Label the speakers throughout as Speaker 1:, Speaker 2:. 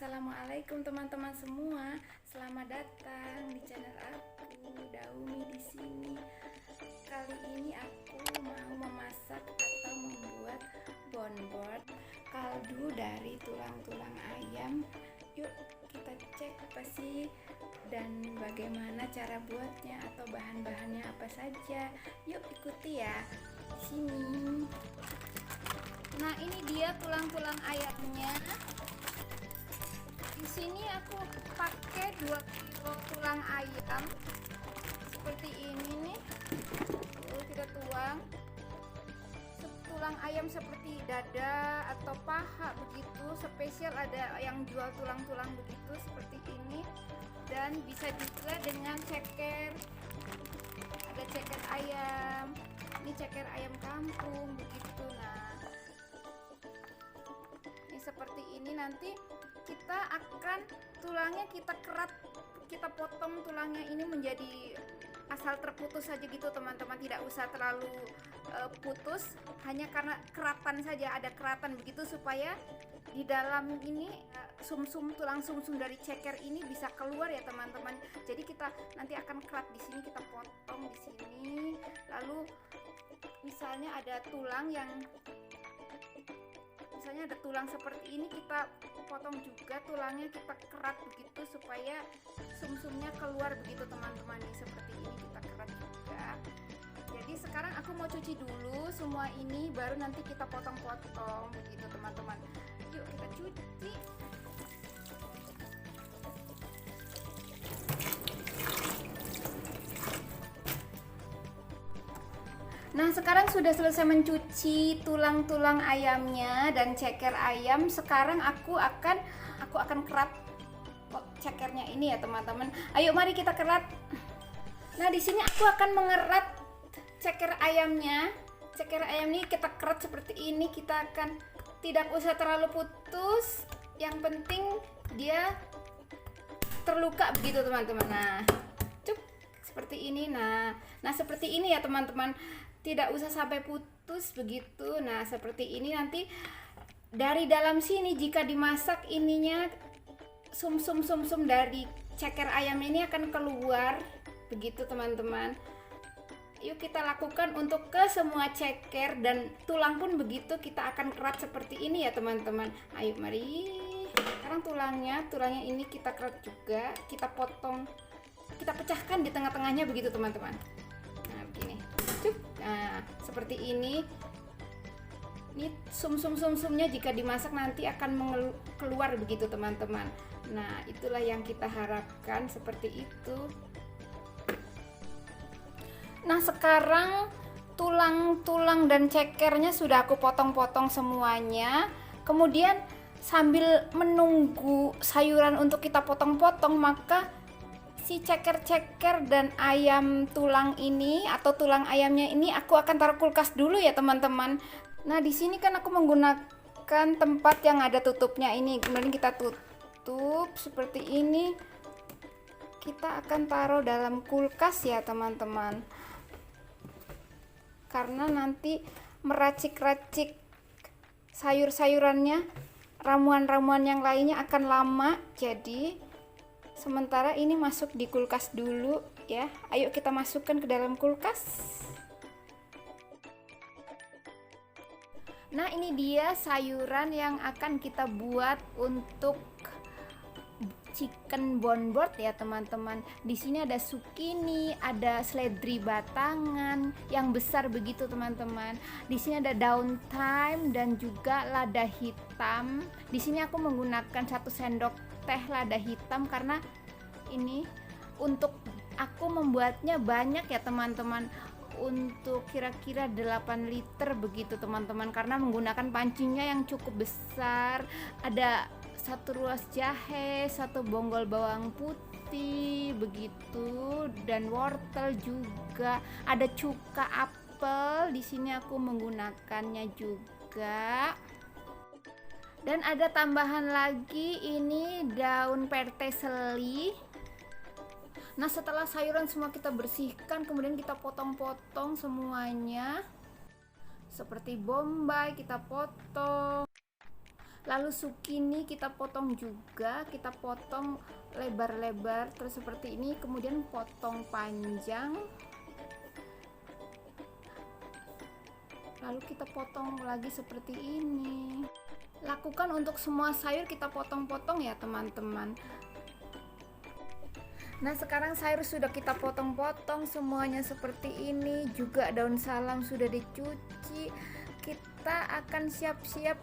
Speaker 1: Assalamualaikum teman-teman semua. Selamat datang di channel aku, Daumi di sini. Kali ini aku mau memasak atau membuat bonbon kaldu dari tulang-tulang ayam. Yuk kita cek apa sih dan bagaimana cara buatnya atau bahan-bahannya apa saja. Yuk ikuti ya. Sini. Nah, ini dia tulang-tulang ayamnya. Di sini aku pakai 2 kilo tulang ayam seperti ini nih. Kita tuang tulang ayam seperti dada atau paha begitu. Spesial ada yang jual tulang-tulang begitu seperti ini, dan bisa juga dengan ceker. Ada ceker ayam. Ini ceker ayam kampung begitu. Nah, ini seperti ini. Nanti kita akan tulangnya kita kerat, kita potong tulangnya ini menjadi asal terputus saja gitu teman-teman, tidak usah terlalu putus, hanya karena keratan saja, ada keratan begitu supaya di dalam ini sumsum, tulang sumsum dari ceker ini bisa keluar ya teman-teman. Jadi kita nanti akan kerat di sini, kita potong di sini. Lalu misalnya ada tulang yang misalnya ada tulang seperti ini, kita potong juga tulangnya, kita kerat begitu supaya sumsumnya keluar begitu teman-teman. Nih seperti ini kita kerat juga. Jadi sekarang aku mau cuci dulu semua ini, baru nanti kita potong-potong begitu teman-teman. Yuk kita cuci. Nah, sekarang sudah selesai mencuci tulang-tulang ayamnya dan ceker ayam. Sekarang aku akan kerat cekernya ini ya teman-teman. Ayo mari kita kerat. Nah, di sini aku akan mengerat ceker ayamnya. Ceker ayam ini kita kerat seperti ini. Kita akan tidak usah terlalu putus. Yang penting dia terluka begitu teman-teman. Nah, seperti ini. Nah seperti ini ya teman-teman. Tidak usah sampai putus begitu. Nah, seperti ini. Nanti dari dalam sini jika dimasak ininya sumsum dari ceker ayam ini akan keluar begitu teman-teman. Yuk kita lakukan untuk ke semua ceker dan tulang pun begitu, kita akan kerat seperti ini ya teman-teman. Ayo mari. Sekarang tulangnya ini kita kerat juga, kita potong, kita pecahkan di tengah-tengahnya begitu teman-teman. Nah, begini. Nah, seperti ini. Ini sumsumnya jika dimasak nanti akan keluar begitu teman-teman. Nah, itulah yang kita harapkan seperti itu. Nah, sekarang tulang-tulang dan cekernya sudah aku potong-potong semuanya. Kemudian sambil menunggu sayuran untuk kita potong-potong, maka si ceker-ceker dan ayam tulang ini atau tulang ayamnya ini aku akan taruh kulkas dulu ya teman-teman. Nah, di sini kan aku menggunakan tempat yang ada tutupnya ini. Kemudian kita tutup seperti ini. Kita akan taruh dalam kulkas ya teman-teman. Karena nanti meracik-racik sayur-sayurannya, ramuan-ramuan yang lainnya akan lama. Jadi sementara ini masuk di kulkas dulu ya. Ayo kita masukkan ke dalam kulkas. Nah, ini dia sayuran yang akan kita buat untuk chicken bonbon ya teman-teman. Di sini ada zucchini, ada seledri batangan yang besar begitu teman-teman. Di sini ada daun thyme dan juga lada hitam. Di sini aku menggunakan 1 sendok teh lada hitam karena ini untuk aku membuatnya banyak ya teman-teman, untuk kira-kira 8 liter begitu teman-teman, karena menggunakan pancinya yang cukup besar. Ada 1 ruas jahe, 1 bonggol bawang putih begitu, dan wortel juga. Ada cuka apel di sini aku menggunakannya juga. Dan ada tambahan lagi ini daun perteseli. Nah, setelah sayuran semua kita bersihkan, kemudian kita potong-potong semuanya. Seperti bombay kita potong. Lalu zucchini kita potong juga, kita potong lebar-lebar terus seperti ini, kemudian potong panjang, lalu kita potong lagi seperti ini. Lakukan untuk semua sayur kita potong-potong ya teman-teman. Nah sekarang sayur sudah kita potong-potong semuanya seperti ini, juga daun salam sudah dicuci. Kita akan siap-siap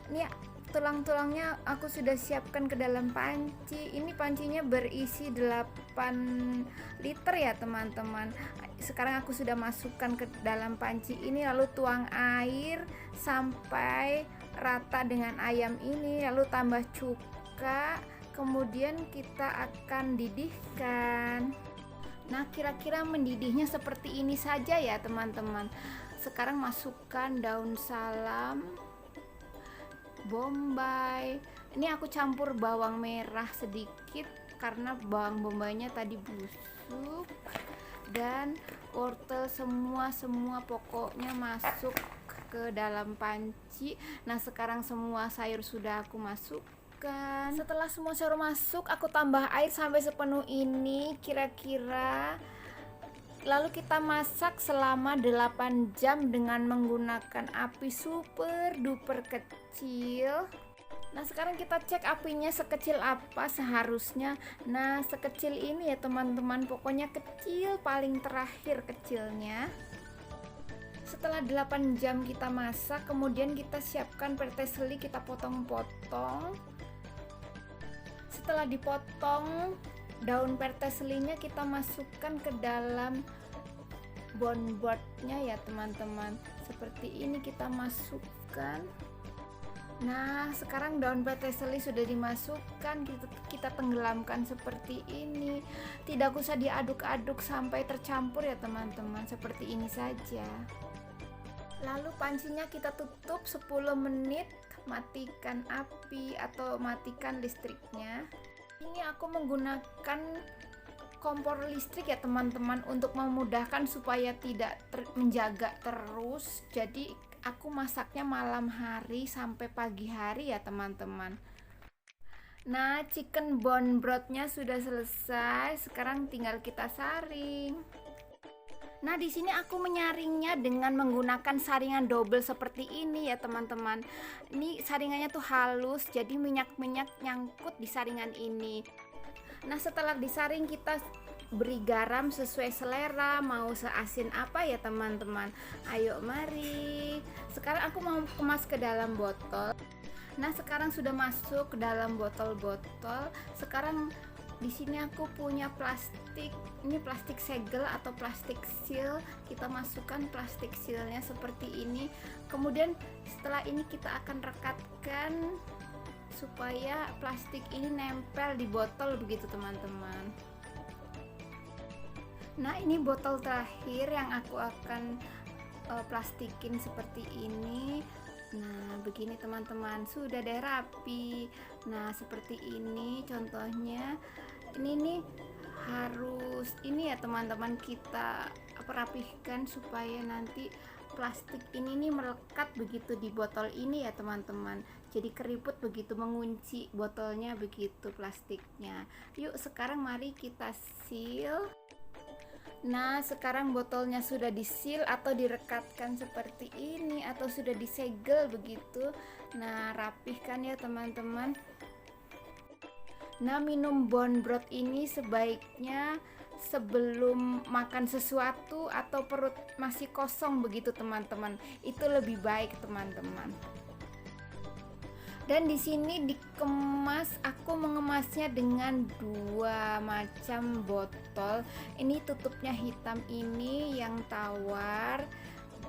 Speaker 1: nih, tulang-tulangnya aku sudah siapkan ke dalam panci. Ini pancinya berisi 8 liter ya teman-teman. Sekarang aku sudah masukkan ke dalam panci ini, lalu tuang air sampai rata dengan ayam ini, lalu tambah cuka, kemudian kita akan didihkan. Nah kira-kira mendidihnya seperti ini saja ya teman-teman. Sekarang masukkan daun salam, bombay. Ini aku campur bawang merah sedikit karena bawang bombaynya tadi busuk, dan wortel, semua pokoknya masuk ke dalam panci. Nah sekarang semua sayur sudah aku masukkan. Setelah semua sayur masuk, aku tambah air sampai sepenuh ini kira-kira. Lalu kita masak selama 8 jam dengan menggunakan api super duper kecil. Nah sekarang kita cek apinya sekecil apa seharusnya. Nah sekecil ini ya teman-teman, pokoknya kecil, paling terakhir kecilnya. Setelah 8 jam kita masak, kemudian kita siapkan peterseli, kita potong-potong. Setelah dipotong, daun peterselinya kita masukkan ke dalam boardnya ya teman-teman, seperti ini kita masukkan. Nah sekarang daun peterseli sudah dimasukkan, kita tenggelamkan seperti ini, tidak usah diaduk-aduk sampai tercampur ya teman-teman, seperti ini saja. Lalu pancinya kita tutup 10 menit, matikan api atau matikan listriknya. Ini aku menggunakan kompor listrik ya teman-teman, untuk memudahkan supaya tidak menjaga terus. Jadi aku masaknya malam hari sampai pagi hari ya teman-teman. Nah chicken bone brothnya sudah selesai, sekarang tinggal kita saring. Nah di sini aku menyaringnya dengan menggunakan saringan double seperti ini ya teman-teman. Ini saringannya tuh halus, jadi minyak-minyak nyangkut di saringan ini. Nah setelah disaring kita beri garam sesuai selera, mau seasin apa ya teman-teman. Ayo mari. Sekarang aku mau kemas ke dalam botol. Nah sekarang sudah masuk ke dalam botol-botol. Sekarang di sini aku punya plastik, ini plastik segel atau plastik seal. Kita masukkan plastik sealnya seperti ini. Kemudian setelah ini kita akan rekatkan supaya plastik ini nempel di botol begitu teman-teman. Nah ini botol terakhir yang aku akan plastikin seperti ini. Nah begini teman-teman, sudah deh rapi. Nah seperti ini contohnya. Ini nih harus ini ya teman-teman, kita rapihkan supaya nanti plastik ini nih melekat begitu di botol ini ya teman-teman. Jadi keriput begitu, mengunci botolnya begitu plastiknya. Yuk sekarang mari kita seal. Nah sekarang botolnya sudah disil atau direkatkan seperti ini, atau sudah disegel begitu. Nah rapihkan ya teman-teman. Nah minum bone broth ini sebaiknya sebelum makan sesuatu atau perut masih kosong begitu teman-teman, itu lebih baik teman-teman. Dan di sini dikemas, aku mengemasnya dengan 2 macam botol. Ini tutupnya hitam ini yang tawar,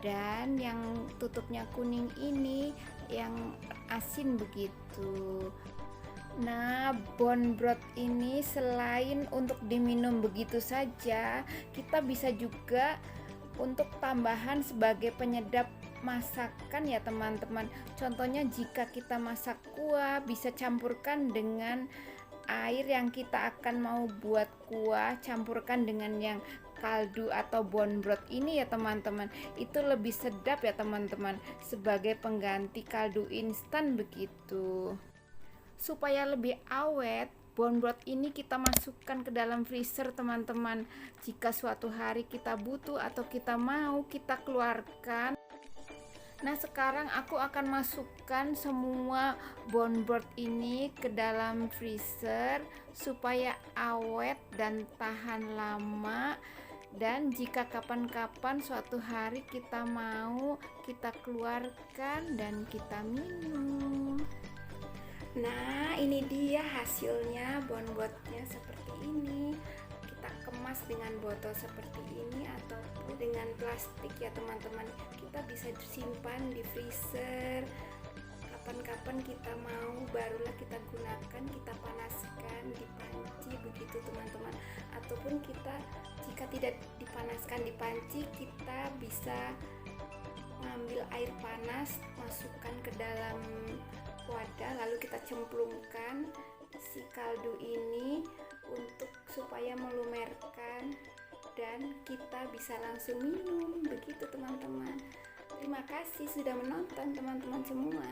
Speaker 1: dan yang tutupnya kuning ini yang asin begitu. Nah bone broth ini selain untuk diminum begitu saja, kita bisa juga untuk tambahan sebagai penyedap masakan ya teman-teman. Contohnya jika kita masak kuah, bisa campurkan dengan air yang kita akan mau buat kuah, campurkan dengan yang kaldu atau bone broth ini ya teman-teman, itu lebih sedap ya teman-teman, sebagai pengganti kaldu instan begitu. Supaya lebih awet, bone broth ini kita masukkan ke dalam freezer teman-teman. Jika suatu hari kita butuh atau kita mau, kita keluarkan. Nah, sekarang aku akan masukkan semua bone broth ini ke dalam freezer supaya awet dan tahan lama. Dan jika kapan-kapan suatu hari kita mau, kita keluarkan dan kita minum. Nah, ini dia hasilnya, bone brothnya seperti ini. Kita kemas dengan botol seperti ini ataupun dengan plastik ya teman-teman. Kita bisa simpan di freezer. Kapan-kapan kita mau, barulah kita gunakan, kita panaskan di panci begitu teman-teman. Ataupun kita jika tidak dipanaskan di panci, kita bisa mengambil air panas, masukkan ke dalam wadah, lalu kita cemplungkan si kaldu ini untuk supaya melumerkan dan kita bisa langsung minum begitu teman-teman. Terima kasih sudah menonton teman-teman semua.